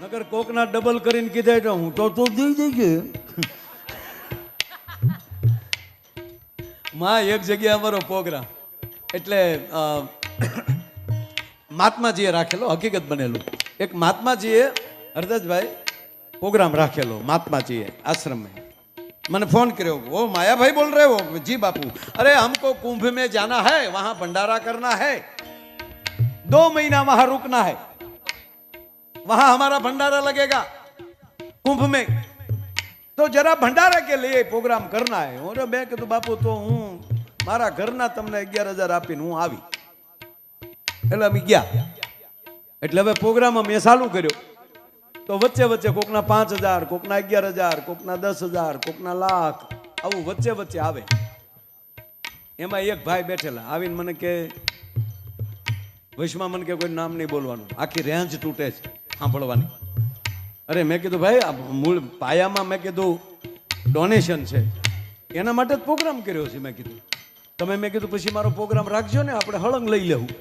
નગર કોકના ડબલ કરીને કીધા તો હું તો દઈ દઈએ. માં એક જગ્યાએ અમારો પ્રોગ્રામ એટલે મહાત્માજીએ રાખેલો, હકીકત બનેલું. એક મહાત્માજીએ હરદાસભાઈ प्रोग्राम राखेलो महात्मा आश्रम में. मैंने फोन करो, वो माया भाई बोल रहे हो? जी बापू. अरे हमको कुंभ में जाना है, वहां भंडारा करना है, 2 महीना वहां रुकना है, वहां हमारा भंडारा लगेगा कुंभ में, तो जरा भंडारा के लिए प्रोग्राम करना है. और मैं कहूं बापू तो हूँ मारा घरना तमने 11,000 આપીને હું આવી. એટલે અમે ગયા. એટલે હવે પ્રોગ્રામ અમે ચાલુ કર્યો. તો વચ્ચે વચ્ચે કોકના 5,000, કોકના 11,000, કોકના 10,000, કોકના લાખ, આવું વચ્ચે વચ્ચે આવે. એમાં એક ભાઈ બેઠેલા આવીને મને કે વૈષ્ણવ મને કે કોઈ નામ નહીં બોલવાનું, આખી રેન્જ તૂટે છે સાંભળવાની. અરે મેં કીધું ભાઈ આ મૂળ પાયામાં મેં કીધું ડોનેશન છે, એના માટે જ પ્રોગ્રામ કર્યો છે. મેં કીધું તમે મેં કીધું પછી મારો પ્રોગ્રામ રાખજો ને, આપણે હળંગ લઈ લેવું.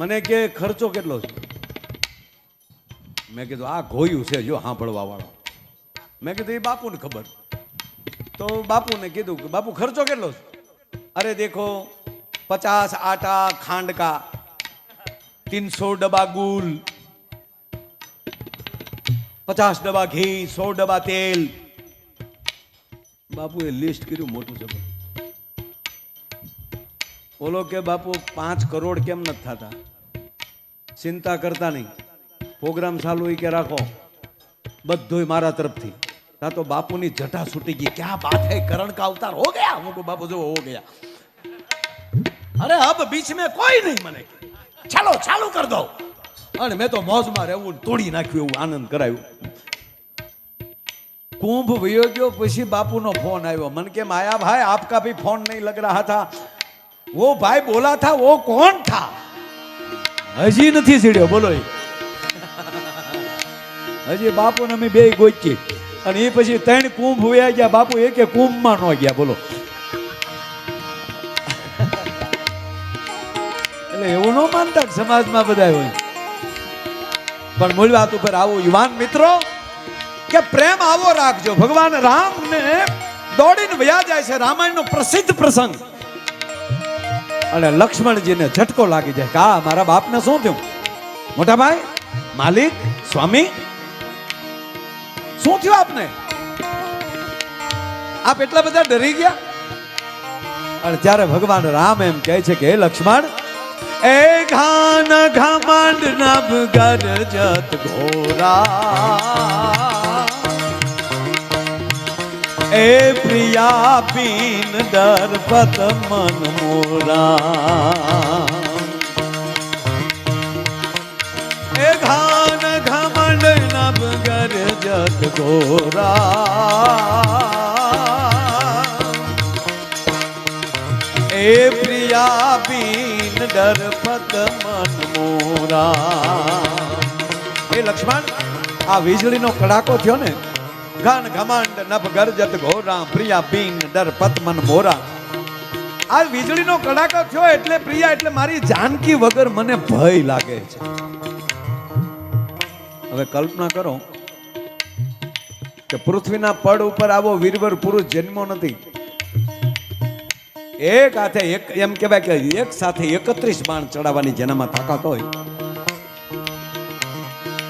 મને કે ખર્ચો કેટલો છે? મેં કીધું આ ગોયું છે જો સાંભળવા વાળો. મેં કીધું એ બાપુને ખબર. તો બાપુને કીધું કે બાપુ ખર્ચો કેટલો છે? અરે દેખો 50 આટા ખાંડ કા, 300 डब्बा गुल, 50 डब्बा घी, 100 डब्बा तेल. બાપુએ લિસ્ટ કર્યું મોટું છે. બોલો કે બાપુ 5 કરોડ કેમ નથી થતા? ચિંતા કરતા નહીં, પ્રોગ્રામ ચાલુ કે રાખો, બધું મારા તરફથી. તા તો બાપુની જટા છૂટી ગઈ. ક્યાં બાત હે, કરણ का अवतार हो गया. હું કહું બાપુ જો हो गया. અરે અબ બીચ में कोई नहीं. મને ચાલો ચાલુ કર દો. અને મેં તો મોજમાં રહેવું, તોડી નાખ્યું, એવું આનંદ કરાવ્યું. कुंभ वयो गयो, પછી બાપુનો ફોન આવ્યો. मन के माया भाई आपका भी फोन नहीं लग रहा था. वो भाई बोला था वो कौन था? હજી નથી સીડ્યો. બોલો હજી બાપુ ને અમે બે ગોચી. અને એ પછી 3 કુંભ વયા ગયા. બાપુ એકે કુંભમાં ન ગયા. બોલો એટલે એવું ન માનતા સમાજમાં બધા હોય. પણ મૂળ વાત ઉપર આવો યુવાન મિત્રો કે પ્રેમ આવો રાખજો. ભગવાન રામ ને દોડીને વયા જાય છે. રામાયણનો પ્રસિદ્ધ પ્રસંગ. અને લક્ષ્મણજીને ઝટકો લાગી જાય. કા મારા બાપને શું થયું? મોટા ભાઈ, માલિક, સ્વામી, શું થયું આપને? આપ એટલા બધા ડરી ગયા? અને ત્યારે ભગવાન રામ એમ કહે છે કે હે લક્ષ્મણ, એ ઘાન ઘમંડ નભ ગરજત ઘોરા, એ પ્રિયા બીન દરપત મન મોરા, એ ઘાન ઘમંડ નભ ગરજત ઘોરા, એ પ્રિયા બીન દરપત મન મોરા. એ લક્ષ્મણ, આ વીજળીનો કડાકો થયો ને, ઘન ઘમંડ નભ ગરજત ઘોરા, પ્રિયા બીન દરપત મન મોરા. આ વીજળીનો કડાકો થયો એટલે પ્રિયા એટલે મારી જાનકી વગર મને ભય લાગે છે. હવે કલ્પના કરો કે પૃથ્વીના પડ ઉપર આવો વીરવર પુરુષ જન્મો નથી. એક હાથે એક, એમ કહેવાય કે એક સાથે 31 બાણ ચડાવવાની જેનામાં તાકાત હોય,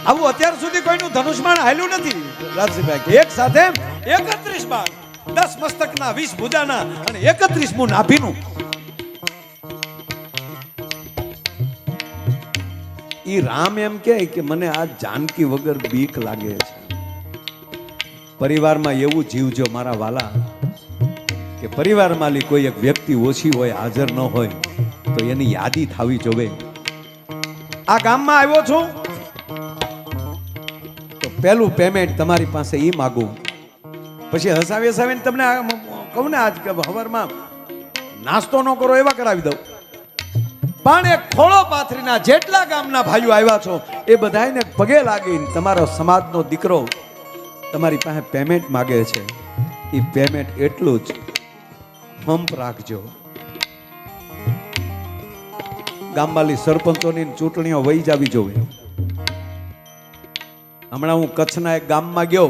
આવું અત્યાર સુધી કોઈનું ધનુષબાણ હાલ્યું નથી. રાજસીભાઈ કે એક સાથે 31 બાણ, 10 મસ્તકના, 20 ભુજાના અને 31 મું નાભીનું. ઈ રામ એમ કે મને આ જાનકી વગર બીક લાગે છે. પરિવારમાં એવું જીવજો મારા વાલા કે પરિવારમાં કોઈ એક વ્યક્તિ ઓછી હોય, હાજર ન હોય તો એની યાદી થવી જોવે. આ ગામમાં આવ્યો છું તો પહેલું પેમેન્ટ તમારી પાસે ઈ માગું, પછી હસાવી હસાવીને તમને કહું ને આજ કે હવારમાં નાસ્તો ન કરો એવા કરાવી દઉં. પણ એક ખોળો પાથરીના જેટલા ગામના ભાઈઓ આવ્યા છો એ બધાને પગે લાગીને તમારો સમાજનો દીકરો તમારી પાસે પેમેન્ટ માગે છે. એ પેમેન્ટ એટલું જ હંપ રાખજો. ગામવાલી સરપંચોની ચૂંટણીઓ વહી જાવી જોવે. હમણાં હું કચ્છના એક ગામમાં ગયો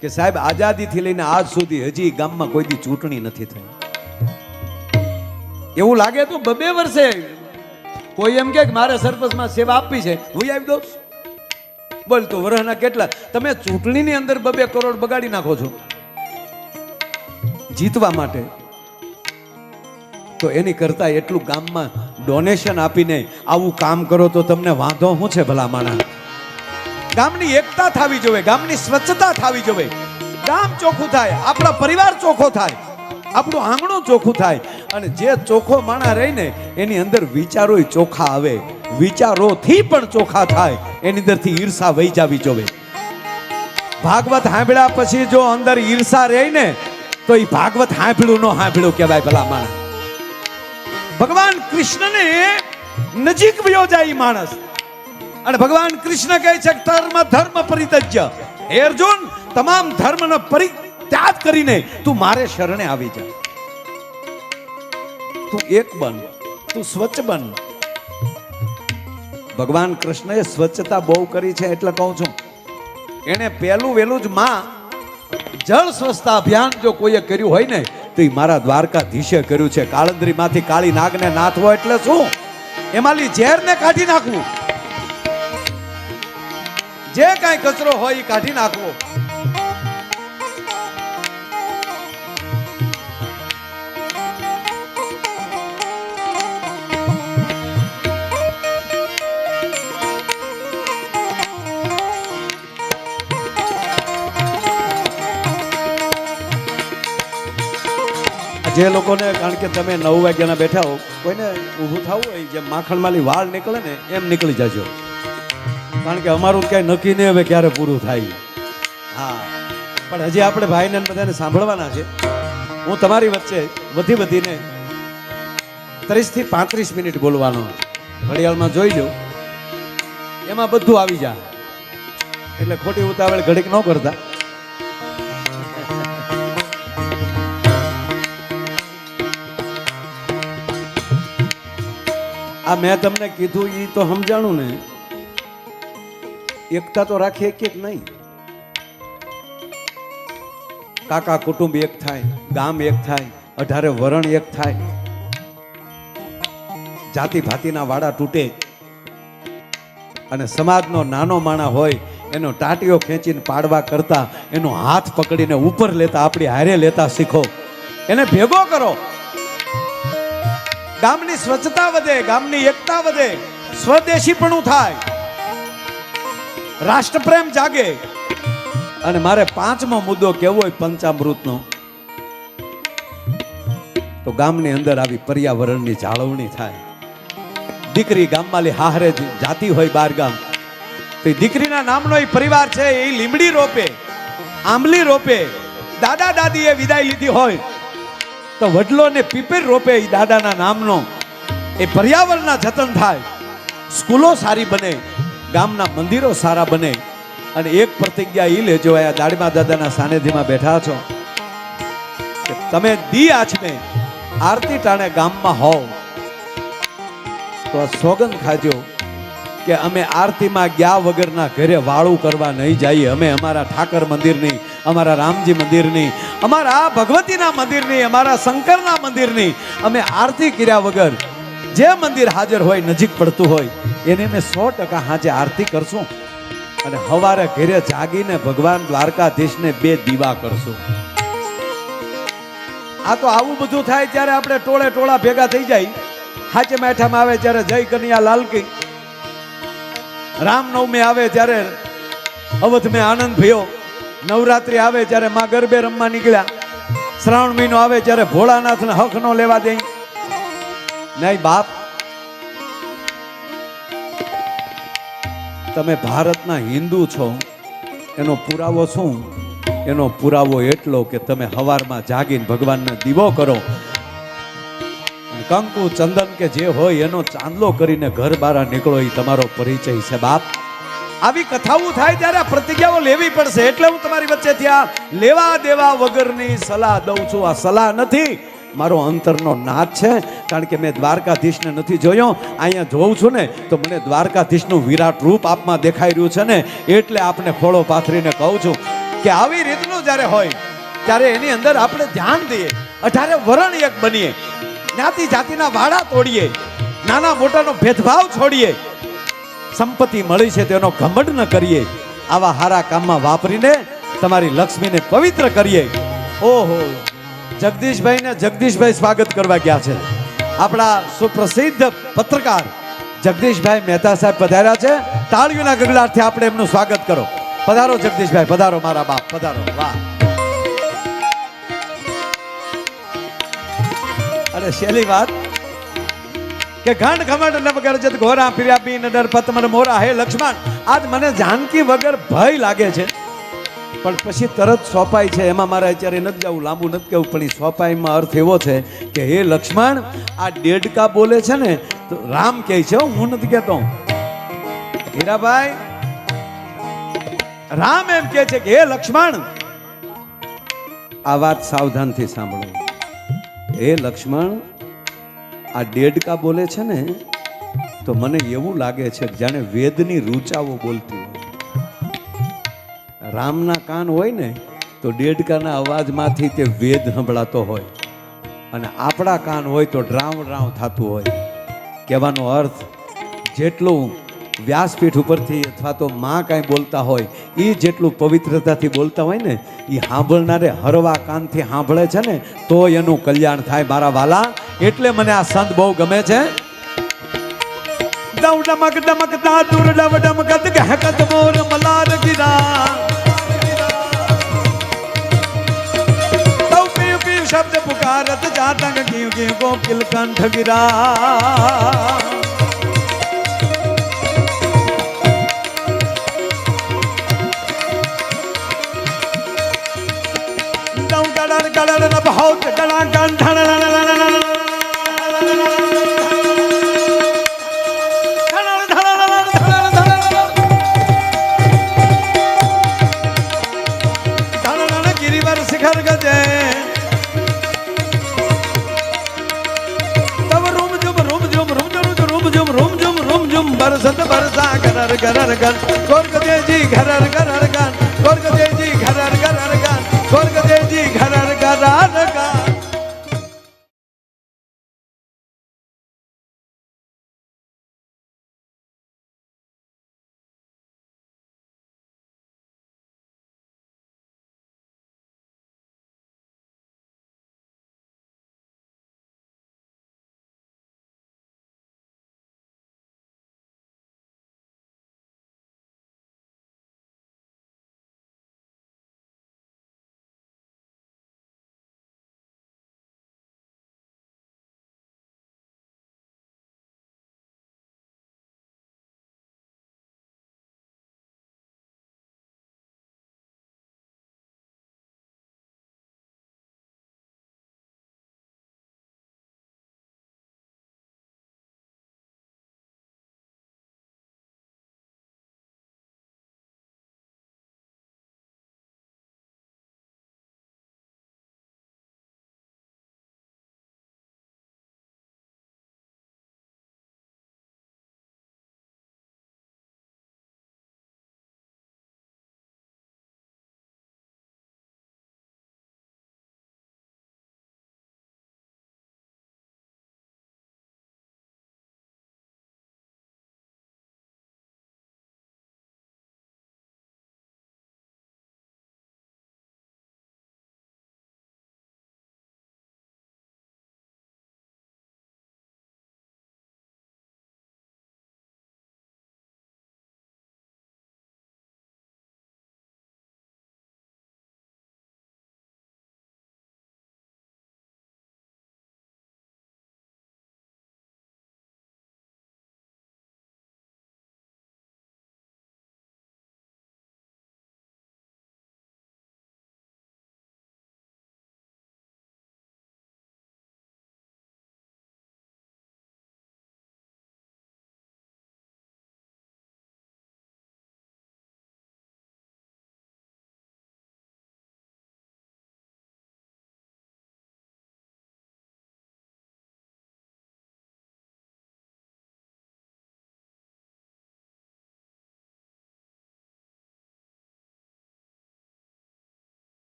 કે સાહેબ આઝાદીથી લઈને આજ સુધી હજી ગામમાં કોઈ દી ચૂંટણી નથી થઈ. એવું લાગે તો 2 વર્ષે કોઈ એમ કે મારે સરપંચમાં સેવા આપવી છે, હું આવી દઉં. બોલ તો વરહના કેટલા તમે ચૂંટણીની અંદર 2 કરોડ બગાડી નાખો છો જીતવા માટે. તો એની કરતા એટલું ગામમાં ડોનેશન આપીને આવું કામ કરો તો તમને વાંધો શું છે ભલા માણસ? ગામની એકતા થવી જોઈએ, ગામની સ્વચ્છતા થવી જોઈએ, ગામ ચોખ્ખું થાય, આપણા પરિવાર ચોખ્ખો થાય, આપણું આંગણું ચોખ્ખું થાય. અને જે ચોખ્ખો માણા રહીને એની અંદર વિચારોય ચોખ્ખા આવે, વિચારોથી પણ ચોખ્ખા થાય, એની અંદરથી ઈર્ષા વહી જવી જોઈએ. ભાગવત સાંભળ્યા પછી જો અંદર ઈર્ષા રહે ને તો એ ભાગવત સાંભળ્યું ન સાંભળ્યું કહેવાય ભલા માણસ. ભગવાન કૃષ્ણને નજીક વયો જાય માણસ. અને ભગવાન કૃષ્ણ કહે છે ધર્મ પરિત્યજ્ય, હે અર્જુન તમામ ધર્મનો પરિત્યાગ કરીને તું મારે શરણે આવી જા. તું એક બન, તું સ્વચ્છ બન. ભગવાન કૃષ્ણએ સ્વચ્છતા બહુ કરી છે એટલે કહું છું. એને પહેલું વહેલું જ માં જળ સ્વચ્છતા અભિયાન જો કોઈએ કર્યું હોય ને તો એ મારા દ્વારકાધીશે કર્યું છે. કાળંદરી માંથી કાળી નાગને નાથવો એટલે શું? એમાંની ઝેરને કાઢી નાખવું, જે કાંઈ કચરો હોય એ કાઢી નાખવો. જે લોકોને કારણ કે તમે 9 વાગ્યાના બેઠા હો, કોઈને ઊભું થવું હોય જેમ માખણમાંથી વાળ નીકળે ને એમ નીકળી જજો. કારણ કે અમારું ક્યાંય નક્કી નહીં હવે ક્યારે પૂરું થાય. હા, પણ હજી આપણે ભાઈને બધાને સાંભળવાના છે. હું તમારી વચ્ચે વધીને 30 થી 35 મિનિટ બોલવાનો. ઘડિયાળમાં જોઈ લો, એમાં બધું આવી જાય એટલે ખોટી ઉતાવળ ઘડીક ન કરતા. આ મેં તમને કીધું એ તો સમજાણું ને. એકતા તો રાખીએ કે નહીં? કાકા કુટુંબ એક થાય, ગામ એક થાય, 18 વરણ એક થાય, જાતિ ભાતિના વાડા તૂટે અને સમાજનો નાનો માણા હોય એનો ટાટીઓ ખેંચીને પાડવા કરતા એનો હાથ પકડીને ઉપર લેતા, આપણી હારે લેતા શીખો, એને ભેગો કરો. ગામની સ્વચ્છતા વધે, ગામની એકતા વધે, સ્વદેશીપણું થાય, રાષ્ટ્રપ્રેમ જાગે. અને મારે 5મો મુદ્દો કેવો હોય પંચામૃતનો, તો ગામની અંદર આવી પર્યાવરણની જાળવણી થાય. દીકરી ગામમાં હાહરે જાતી હોય 12 ગામ, તો દીકરીના નામનો એ પરિવાર છે એ લીમડી રોપે, આંબલી રોપે. દાદા દાદીએ વિદાય લીધી હોય તો વડલો ને પીપર રોપે એ દાદાના નામનો. એ પર્યાવરણના જતન થાય, સ્કૂલો સારી બને, ગામના મંદિરો સારા બને. અને એક પ્રતિજ્ઞા એ લેજો, આ દાડીમા દાદાના સાનિધ્યમાં બેઠા છો કે તમે દી આછમે આરતી ટાણે ગામમાં હોવ તો આ સોગંદ ખાજો કે અમે આરતીમાં ગયા વગરના ઘરે વાળું કરવા નહીં જઈએ. અમે અમારા ઠાકર મંદિરની, અમારા રામજી મંદિરની, અમારા ભગવતીના મંદિરની, અમારા શંકરના મંદિરની અમે આરતી કર્યા વગર જે મંદિર હાજર હોય, નજીક પડતું હોય, એને અમે 100% હાજે આરતી કરશું. અને સવારે ઘરે જાગીને ભગવાન દ્વારકાધીશને 2 દીવા કરશું. આ તો આવું બધું થાય ત્યારે આપણે ટોળે ટોળા ભેગા થઈ જાય. હાચે માઠામાં આવે ત્યારે જય કનૈયા લાલ કી, રામનવમી આવે ત્યારે અવધમાં આનંદ ભયો, નવરાત્રી આવે ત્યારે માં ગરબે રમવા નીકળ્યા, શ્રાવણ મહિનો આવે ત્યારે ભોળાનાથને હક નો લેવા દે. નહીં બાપ, તમે ભારતના હિન્દુ છો એનો પુરાવો શું? એનો પુરાવો એટલો કે તમે સવારમાં જાગીને ભગવાનને દીવો કરો, કંકુ ચંદન કે જે હોય એનો ચાંદલો કરીને ઘર બહાર નીકળો, એ તમારો પરિચય છે બાપ. આવી કથાઓ થાય ત્યારે પ્રતિજ્ઞાઓ લેવી પડશે. એટલે હું તમારી વચ્ચેથી આ લેવા દેવા વગરની સલાહ દઉં છું. આ સલાહ નથી, મારો અંતરનો નાથ છે. કારણ કે મેં દ્વારકાધીશને નથી જોયો, અહીંયા જોઉં છું ને તો મને દ્વારકાધીશનું વિરાટ રૂપ આપમાં દેખાઈ રહ્યું છે ને, એટલે આપને ખોળો પાથરીને કહું છું કે આવી રીતનું જ્યારે હોય ત્યારે એની અંદર આપણે ધ્યાન દઈએ, 18 વરણ એક બનીએ, જ્ઞાતિ જાતિના વાડા તોડીએ, નાના મોટાનો ભેદભાવ છોડીએ, સંપત્તિ મળી છે તેનો ઘમંડ ન કરીએ, આવા હારા કામમાં વાપરીને તમારી લક્ષ્મીને પવિત્ર કરીએ. ઓહો, જગદીશભાઈ સ્વાગત કરવા ગયા છે. આપણા સુપ્રસિદ્ધ પત્રકાર જગદીશભાઈ મહેતા સાહેબ પધાર્યા છે. તાળીઓના ગગડાટથી આપણે એમનું સ્વાગત કરો. પધારો જગદીશભાઈ, પધારો મારા બાપ, પધારો. વાહ. અરે શેલી વાત કે ઘંટ ઘમંડ ન વગર જત ઘોરા ફિર્યા પી ન ડર પત મન મોરા. હે લક્ષ્મણ, આજ મને જાનકી વગર ભય લાગે છે, પણ પછી તરત સોપાઈ છે. એમાં મારે અત્યારે નથી જવું, લાંબુ નથી કહેવું, પણ એ સોપાઈમાં અર્થ એવો છે કે હે લક્ષ્મણ, આ ડેડકા બોલે છે ને તો રામ કહે છે, હું નથી કહેતો. હીરાભાઈ, રામ એમ કહે છે કે હે લક્ષ્મણ, આ વાત સાવધાનથી સાંભળો. હે લક્ષ્મણ, આ ડેડકા બોલે છે ને તો મને એવું લાગે છે જાણે વેદની રૂચાઓ બોલતી હોય. રામના કાન હોય ને તો ડેડકાના અવાજમાંથી તે વેદ સંભળાતો હોય, અને આપણા કાન હોય તો ડ્રાવ ડ્રાવ થતું હોય. કહેવાનો અર્થ, જેટલું વ્યાસપીઠ ઉપરથી અથવા તો માં કાંઈ બોલતા હોય એ જેટલું પવિત્રતાથી બોલતા હોય ને, એ સાંભળનારે હરવા કાનથી સાંભળે છે ને તો એનું કલ્યાણ થાય મારા વાલા. એટલે મને આ સંત બહુ ગમે છે. ડમક ડમકતા દૂર ડમ ડમકત ગહકત મોર મલાર ગિરા, શબ્દ પુકારત જાતંગ ગીવ ગીવ ગોકિલ કંઠ ગિરા. દમ કડર કડર ન બહોત કડા કંઠ ગિરિવર શિખર ગજે बरसत बरसा गरर गरर गन गोरगदेजी गरर गरर गन गोरगदेजी